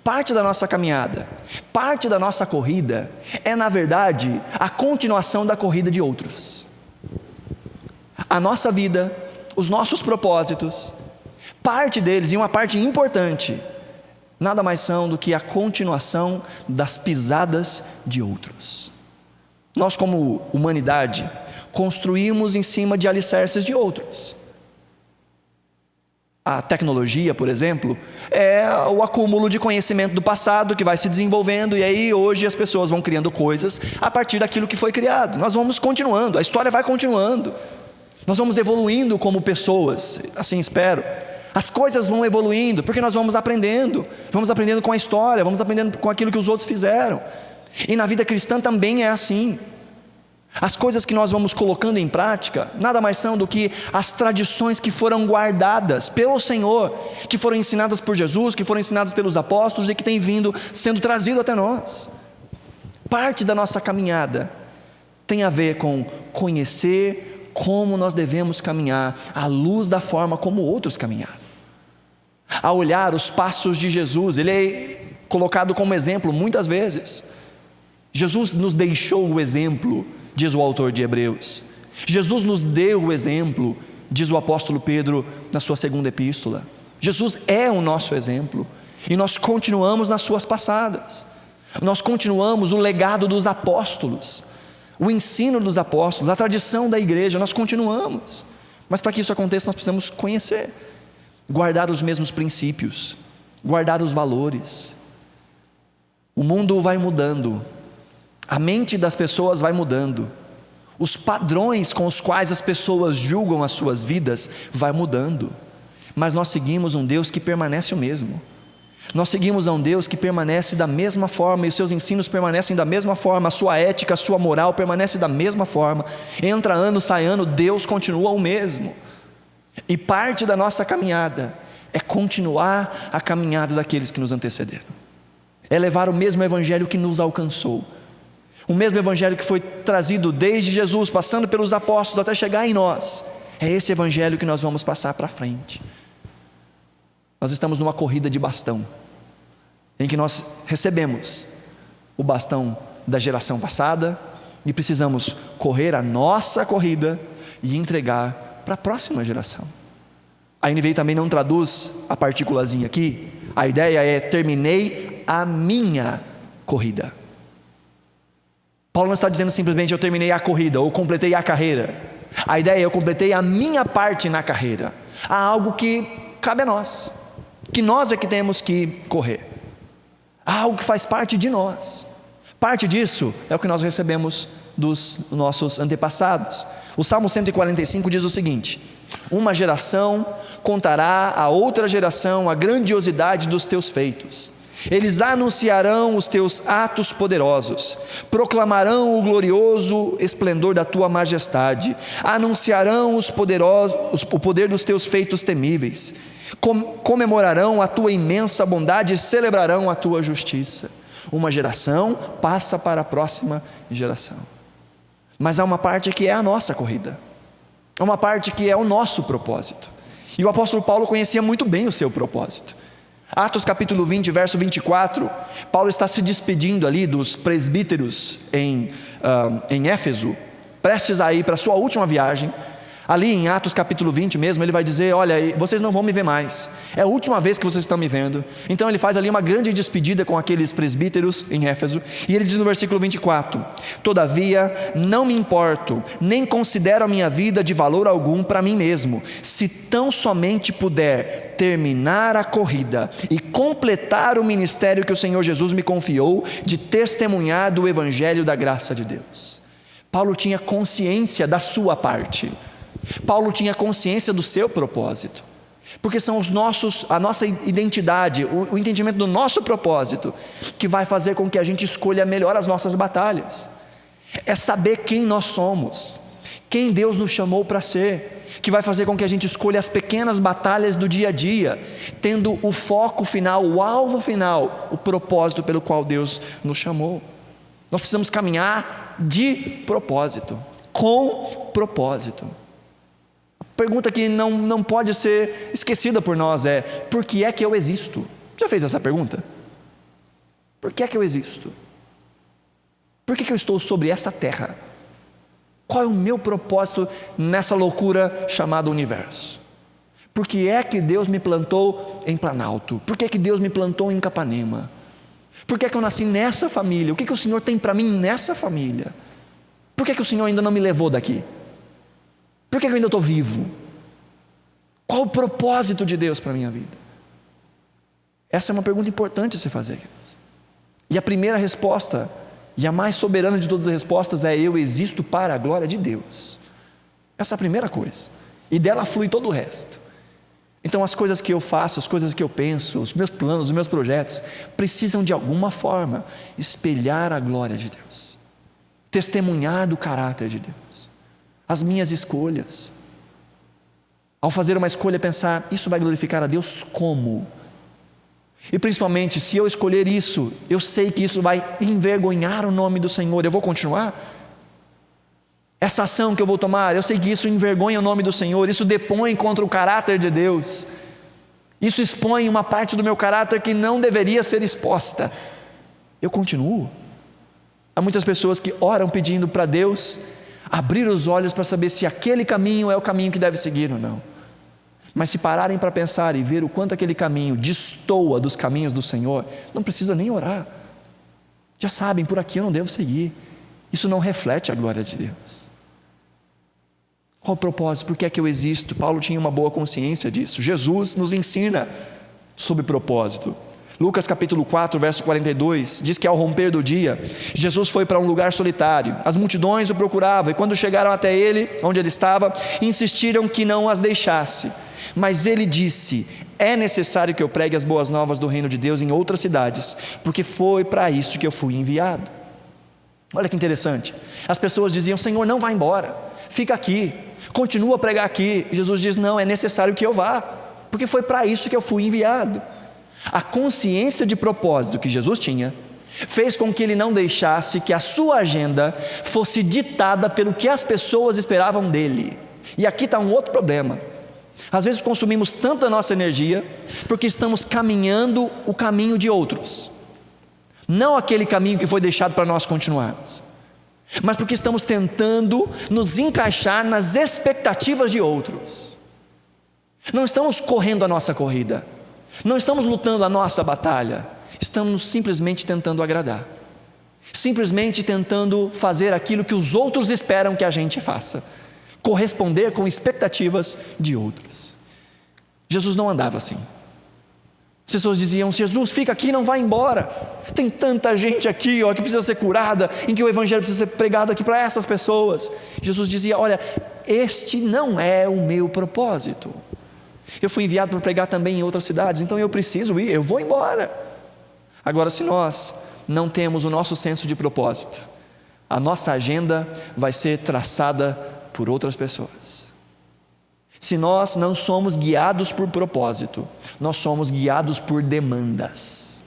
parte da nossa caminhada, parte da nossa corrida é, na verdade, a continuação da corrida de outros. A nossa vida, os nossos propósitos, parte deles, e uma parte importante, nada mais são do que a continuação das pisadas de outros. Nós, como humanidade, construímos em cima de alicerces de outros. a tecnologia, por exemplo, é o acúmulo de conhecimento do passado que vai se desenvolvendo, e aí hoje as pessoas vão criando coisas a partir daquilo que foi criado. Nós vamos continuando, a história vai continuando, nós vamos evoluindo como pessoas, assim espero. As coisas vão evoluindo, porque nós vamos aprendendo com a história, vamos aprendendo com aquilo que os outros fizeram. E na vida cristã também é assim. As coisas que nós vamos colocando em prática, nada mais são do que as tradições que foram guardadas pelo Senhor, que foram ensinadas por Jesus, que foram ensinadas pelos apóstolos e que têm vindo sendo trazido até nós. Parte da nossa caminhada tem a ver com conhecer como nós devemos caminhar, à luz da forma como outros caminharam. A olhar os passos de Jesus, ele é colocado como exemplo muitas vezes. Jesus nos deixou o exemplo, diz o autor de Hebreus. Jesus nos deu o exemplo, diz o apóstolo Pedro na sua segunda epístola. Jesus é o nosso exemplo, e nós continuamos nas suas passadas. Nós continuamos o legado dos apóstolos, o ensino dos apóstolos, a tradição da igreja, nós continuamos. Mas para que isso aconteça, nós precisamos conhecer, guardar os mesmos princípios, guardar os valores. O mundo vai mudando, a mente das pessoas vai mudando, os padrões com os quais as pessoas julgam as suas vidas vai mudando, mas nós seguimos um Deus que permanece o mesmo. Nós seguimos a um Deus que permanece da mesma forma, e os seus ensinos permanecem da mesma forma, a sua ética, a sua moral permanece da mesma forma. Entra ano, sai ano, Deus continua o mesmo. E parte da nossa caminhada é continuar a caminhada daqueles que nos antecederam, é levar o mesmo evangelho que nos alcançou, o mesmo evangelho que foi trazido desde Jesus, passando pelos apóstolos até chegar em nós. É esse evangelho que nós vamos passar para frente. Nós estamos numa corrida de bastão, em que nós recebemos o bastão da geração passada e precisamos correr a nossa corrida e entregar para a próxima geração. A NVI também não traduz a partículazinha aqui. A ideia é: terminei a minha corrida. Paulo não está dizendo simplesmente eu terminei a corrida ou completei a carreira. A ideia é: eu completei a minha parte na carreira. Há algo que cabe a nós, que nós é que temos que correr. Há algo que faz parte de nós. Parte disso é o que nós recebemos dos nossos antepassados. O Salmo 145 diz o seguinte: uma geração contará a outra geração a grandiosidade dos teus feitos. Eles anunciarão os teus atos poderosos, proclamarão o glorioso esplendor da tua majestade, anunciarão o poder dos teus feitos temíveis, comemorarão a tua imensa bondade e celebrarão a tua justiça. Uma geração passa para a próxima geração. Mas há uma parte que é a nossa corrida, há uma parte que é o nosso propósito. E o apóstolo Paulo conhecia muito bem o seu propósito. Atos capítulo 20, verso 24, Paulo está se despedindo ali dos presbíteros em Éfeso, prestes a ir para a sua última viagem. Ali em Atos capítulo 20 mesmo, ele vai dizer: olha, vocês não vão me ver mais, é a última vez que vocês estão me vendo. Então ele faz ali uma grande despedida com aqueles presbíteros em Éfeso, e ele diz no versículo 24: todavia não me importo, nem considero a minha vida de valor algum para mim mesmo, se tão somente puder terminar a corrida e completar o ministério que o Senhor Jesus me confiou, de testemunhar do evangelho da graça de Deus. Paulo tinha consciência da sua parte, Paulo tinha consciência do seu propósito, porque são a nossa identidade, o entendimento do nosso propósito, que vai fazer com que a gente escolha melhor as nossas batalhas. É saber quem nós somos, quem Deus nos chamou para ser, que vai fazer com que a gente escolha as pequenas batalhas do dia a dia, tendo o foco final, o alvo final, o propósito pelo qual Deus nos chamou. Nós precisamos caminhar de propósito, com propósito. A pergunta que não pode ser esquecida por nós é: por que é que eu existo? Já fez essa pergunta? Por que é que eu existo? Por que eu estou sobre essa terra? Qual é o meu propósito nessa loucura chamada universo? Por que é que Deus me plantou em Planalto? Por que é que Deus me plantou em Capanema? Por que é que eu nasci nessa família? O que é que o Senhor tem para mim nessa família? Por que é que o Senhor ainda não me levou daqui? Por que é que eu ainda estou vivo? Qual o propósito de Deus para a minha vida? Essa é uma pergunta importante a se fazer. E a primeira resposta, e a mais soberana de todas as respostas, é: eu existo para a glória de Deus. Essa é a primeira coisa, e dela flui todo o resto. Então as coisas que eu faço, as coisas que eu penso, os meus planos, os meus projetos, precisam de alguma forma espelhar a glória de Deus, testemunhar do caráter de Deus. As minhas escolhas, ao fazer uma escolha, pensar: isso vai glorificar a Deus como? E principalmente, se eu escolher isso, eu sei que isso vai envergonhar o nome do Senhor, eu vou continuar? Essa ação que eu vou tomar, eu sei que isso envergonha o nome do Senhor, isso depõe contra o caráter de Deus, isso expõe uma parte do meu caráter que não deveria ser exposta. Eu continuo? Há muitas pessoas que oram pedindo para Deus abrir os olhos para saber se aquele caminho é o caminho que deve seguir ou não. Mas se pararem para pensar e ver o quanto aquele caminho destoa dos caminhos do Senhor, não precisa nem orar. Já sabem, por aqui eu não devo seguir. Isso não reflete a glória de Deus. Qual o propósito? Por que é que eu existo? Paulo tinha uma boa consciência disso. Jesus nos ensina sobre propósito. Lucas capítulo 4, verso 42, diz que ao romper do dia, Jesus foi para um lugar solitário. As multidões o procuravam, e quando chegaram até ele, onde ele estava, insistiram que não as deixasse. Mas ele disse: é necessário que eu pregue as boas novas do reino de Deus em outras cidades, porque foi para isso que eu fui enviado. Olha que interessante. As pessoas diziam: Senhor, não vá embora, fica aqui, continua a pregar aqui. E Jesus diz: não, é necessário que eu vá, porque foi para isso que eu fui enviado. A consciência de propósito que Jesus tinha fez com que ele não deixasse que a sua agenda fosse ditada pelo que as pessoas esperavam dele. E aqui está um outro problema. Às vezes consumimos tanto a nossa energia porque estamos caminhando o caminho de outros, não aquele caminho que foi deixado para nós continuarmos, mas porque estamos tentando nos encaixar nas expectativas de outros. Não estamos correndo a nossa corrida, não estamos lutando a nossa batalha, estamos simplesmente tentando agradar, simplesmente tentando fazer aquilo que os outros esperam que a gente faça, corresponder com expectativas de outros. Jesus não andava assim. As pessoas diziam: Jesus, fica aqui, não vai embora, tem tanta gente aqui que precisa ser curada, em que o evangelho precisa ser pregado aqui para essas pessoas. Jesus dizia: olha, este não é o meu propósito. Eu fui enviado para pregar também em outras cidades, então eu preciso ir, eu vou embora. Agora, se nós não temos o nosso senso de propósito, a nossa agenda vai ser traçada por outras pessoas. Se nós não somos guiados por propósito, nós somos guiados por demandas.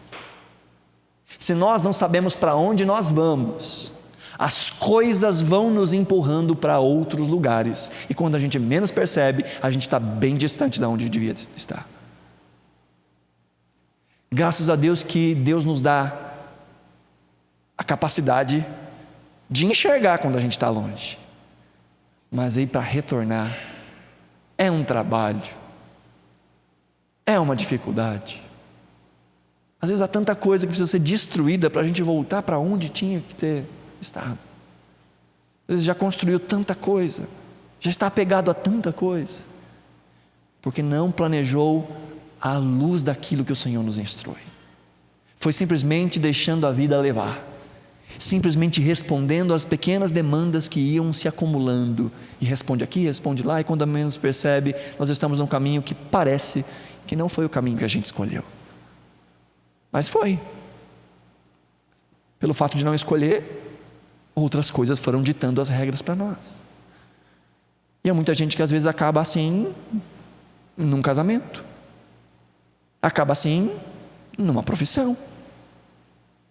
Se nós não sabemos para onde nós vamos, as coisas vão nos empurrando para outros lugares, e quando a gente menos percebe, a gente está bem distante de onde devia estar. Graças a Deus que Deus nos dá a capacidade de enxergar quando a gente está longe, mas aí para retornar é um trabalho, é uma dificuldade. Às vezes há tanta coisa que precisa ser destruída para a gente voltar para onde tinha que ter estado. Às vezes já construiu tanta coisa, já está apegado a tanta coisa, porque não planejou à luz daquilo que o Senhor nos instrui. Foi simplesmente deixando a vida levar, simplesmente respondendo às pequenas demandas que iam se acumulando, e responde aqui, responde lá, e quando a menos percebe, nós estamos num caminho que parece que não foi o caminho que a gente escolheu, mas foi. Pelo fato de não escolher, outras coisas foram ditando as regras para nós. E há muita gente que às vezes acaba assim num casamento, acaba assim numa profissão,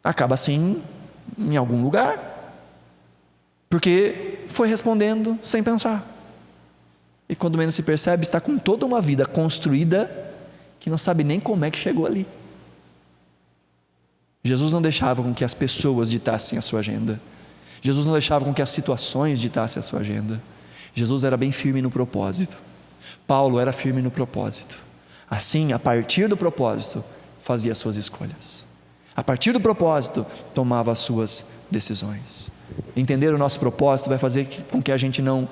acaba assim em algum lugar, porque foi respondendo sem pensar, e quando menos se percebe, está com toda uma vida construída que não sabe nem como é que chegou ali. Jesus não deixava com que as pessoas ditassem a sua agenda, Jesus não deixava com que as situações ditassem a sua agenda. Jesus era bem firme no propósito. Paulo era firme no propósito. Assim, a partir do propósito, fazia as suas escolhas. A partir do propósito, tomava as suas decisões. Entender o nosso propósito vai fazer com que a gente não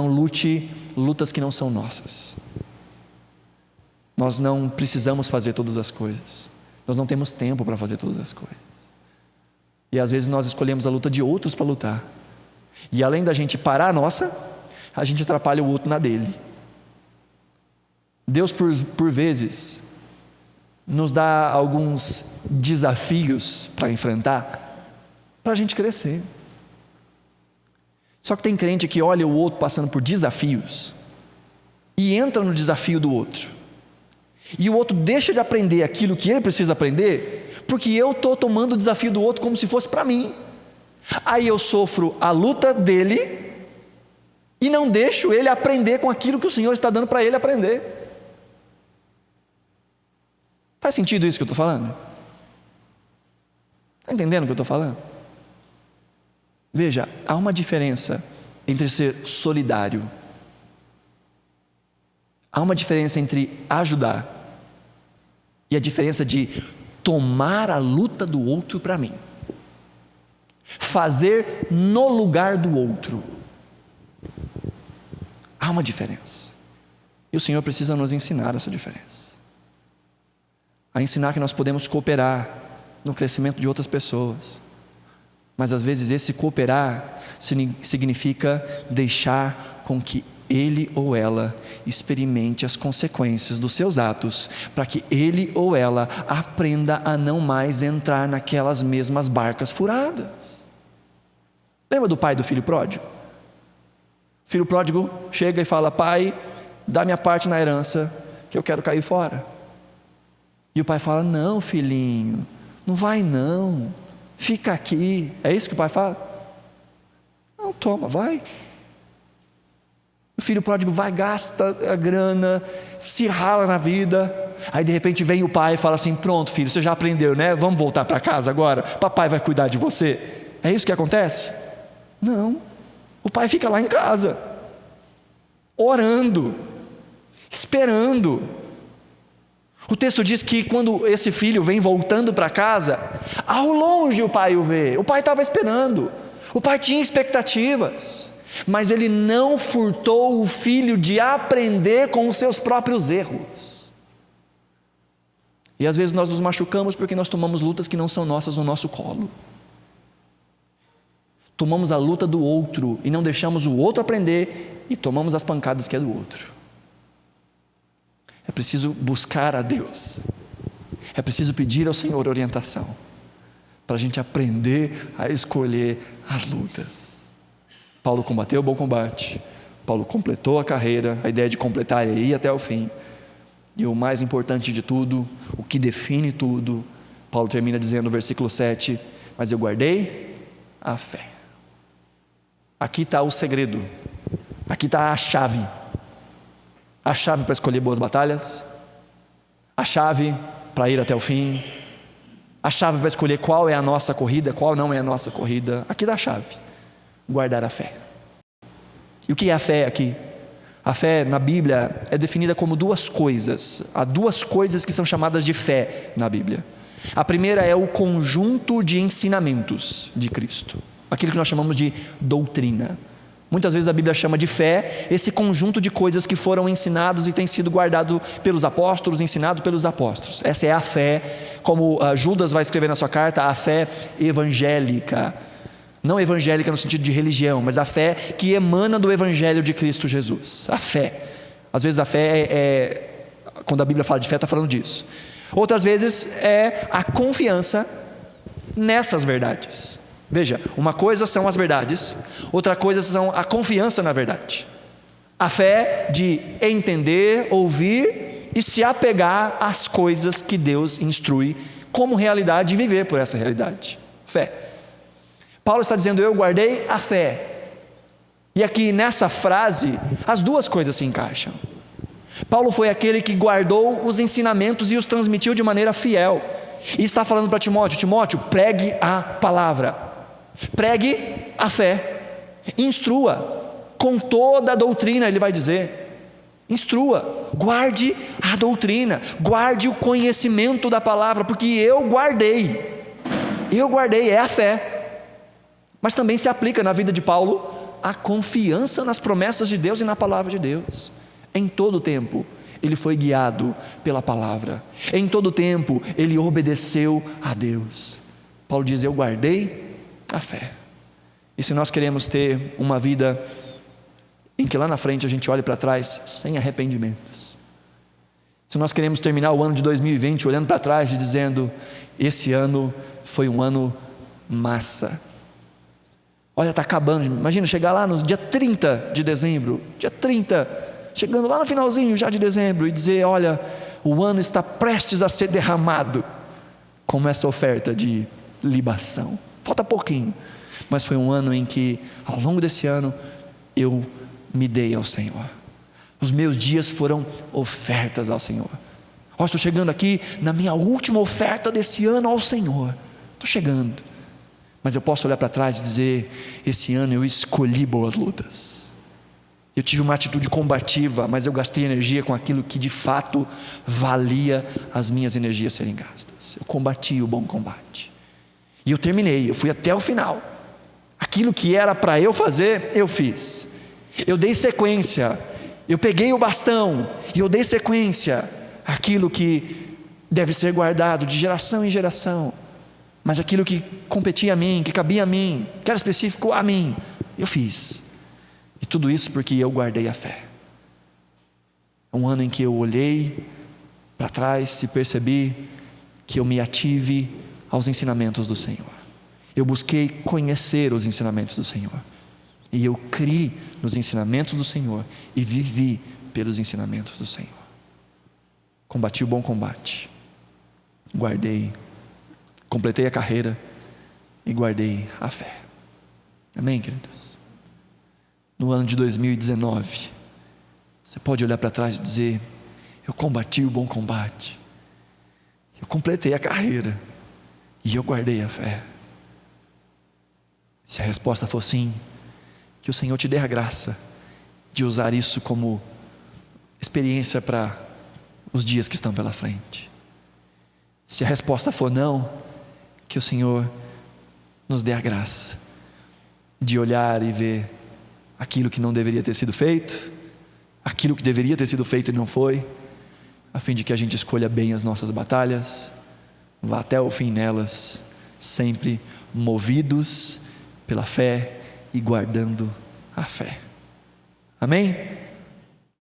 lute lutas que não são nossas. Nós não precisamos fazer todas as coisas. Nós não temos tempo para fazer todas as coisas. E às vezes nós escolhemos a luta de outros para lutar. E além da gente parar a nossa, a gente atrapalha o outro na dele. Deus por vezes nos dá alguns desafios para enfrentar, para a gente crescer. Só que tem crente que olha o outro passando por desafios e entra no desafio do outro. E o outro deixa de aprender aquilo que ele precisa aprender, porque eu estou tomando o desafio do outro como se fosse para mim. Aí eu sofro a luta dele e não deixo ele aprender com aquilo que o Senhor está dando para ele aprender. Faz sentido isso que eu estou falando? Está entendendo o que eu estou falando? Veja, há uma diferença entre ser solidário. Há uma diferença entre ajudar e a diferença de tomar a luta do outro para mim. Fazer no lugar do outro. Há uma diferença. E o Senhor precisa nos ensinar essa diferença. A ensinar que nós podemos cooperar no crescimento de outras pessoas. Mas às vezes esse cooperar significa deixar com que ele ou ela experimente as consequências dos seus atos, para que ele ou ela aprenda a não mais entrar naquelas mesmas barcas furadas. Lembra do pai do filho pródigo? O filho pródigo chega e fala: pai, dá minha parte na herança, que eu quero cair fora. E o pai fala: não, filhinho, não vai não, fica aqui. É isso que o pai fala? Não, toma, vai. O filho pródigo vai, gasta a grana, se rala na vida. Aí de repente vem o pai e fala assim: pronto, filho, você já aprendeu, né? Vamos voltar para casa agora? Papai vai cuidar de você. É isso que acontece? Não. O pai fica lá em casa, orando, esperando. O texto diz que quando esse filho vem voltando para casa, ao longe o pai o vê. O pai estava esperando. O pai tinha expectativas. Mas ele não furtou o filho de aprender com os seus próprios erros. E às vezes nós nos machucamos porque nós tomamos lutas que não são nossas no nosso colo. Tomamos a luta do outro e não deixamos o outro aprender, e tomamos as pancadas que é do outro. É preciso buscar a Deus. É preciso pedir ao Senhor orientação, para a gente aprender a escolher as lutas. Paulo combateu o bom combate, Paulo completou a carreira. A ideia de completar é ir até o fim. E o mais importante de tudo, o que define tudo, Paulo termina dizendo no versículo 7: mas eu guardei a fé. Aqui está o segredo, aqui está a chave para escolher boas batalhas, a chave para ir até o fim, a chave para escolher qual é a nossa corrida, qual não é a nossa corrida. Aqui está a chave: guardar a fé. E o que é a fé aqui? A fé na Bíblia é definida como duas coisas. Há duas coisas que são chamadas de fé na Bíblia. A primeira é o conjunto de ensinamentos de Cristo, aquilo que nós chamamos de doutrina. Muitas vezes a Bíblia chama de fé esse conjunto de coisas que foram ensinados e tem sido guardado pelos apóstolos, ensinado pelos apóstolos. Essa é a fé, como Judas vai escrever na sua carta, a fé evangélica. Não evangélica no sentido de religião, mas a fé que emana do Evangelho de Cristo Jesus. A fé. Às vezes a fé quando a Bíblia fala de fé, está falando disso. Outras vezes é a confiança nessas verdades. Veja, uma coisa são as verdades, outra coisa são a confiança na verdade. A fé de entender, ouvir e se apegar às coisas que Deus instrui como realidade e viver por essa realidade. Fé. Paulo está dizendo: eu guardei a fé. E aqui nessa frase, as duas coisas se encaixam. Paulo foi aquele que guardou os ensinamentos e os transmitiu de maneira fiel. E está falando para Timóteo: Timóteo, pregue a palavra, pregue a fé, instrua com toda a doutrina. Ele vai dizer: instrua, guarde a doutrina, guarde o conhecimento da palavra, porque eu guardei, é a fé. Mas também se aplica na vida de Paulo a confiança nas promessas de Deus e na palavra de Deus. Em todo o tempo ele foi guiado pela palavra. Em todo tempo, ele obedeceu a Deus. Paulo diz: eu guardei a fé. E se nós queremos ter uma vida em que lá na frente a gente olhe para trás sem arrependimentos, se nós queremos terminar o ano de 2020 olhando para trás e dizendo: esse ano foi um ano massa. Olha, está acabando. Imagina chegar lá no dia 30 de dezembro, dia 30, chegando lá no finalzinho já de dezembro, e dizer: olha, o ano está prestes a ser derramado, como essa oferta de libação. Falta pouquinho, mas foi um ano em que, ao longo desse ano, eu me dei ao Senhor. Os meus dias foram ofertas ao Senhor. Estou chegando aqui na minha última oferta desse ano ao Senhor. Estou chegando, mas eu posso olhar para trás e dizer: esse ano eu escolhi boas lutas. Eu tive uma atitude combativa, mas eu gastei energia com aquilo que de fato valia as minhas energias serem gastas. Eu combati o bom combate, e eu terminei, eu fui até o final. Aquilo que era para eu fazer, eu fiz. Eu dei sequência, eu peguei o bastão e eu dei sequência àquilo que deve ser guardado de geração em geração. Mas aquilo que competia a mim, que cabia a mim, que era específico a mim, eu fiz. E tudo isso porque eu guardei a fé. É um ano em que eu olhei para trás e percebi que eu me ative aos ensinamentos do Senhor. Eu busquei conhecer os ensinamentos do Senhor, e eu criei nos ensinamentos do Senhor e vivi pelos ensinamentos do Senhor. Combati o bom combate, completei a carreira e guardei a fé. Amém, queridos? No ano de 2019, você pode olhar para trás e dizer: eu combati o bom combate, eu completei a carreira e eu guardei a fé. Se a resposta for sim, que o Senhor te dê a graça de usar isso como experiência para os dias que estão pela frente. Se a resposta for não, que o Senhor nos dê a graça de olhar e ver aquilo que não deveria ter sido feito, aquilo que deveria ter sido feito e não foi, a fim de que a gente escolha bem as nossas batalhas, vá até o fim nelas, sempre movidos pela fé e guardando a fé. Amém?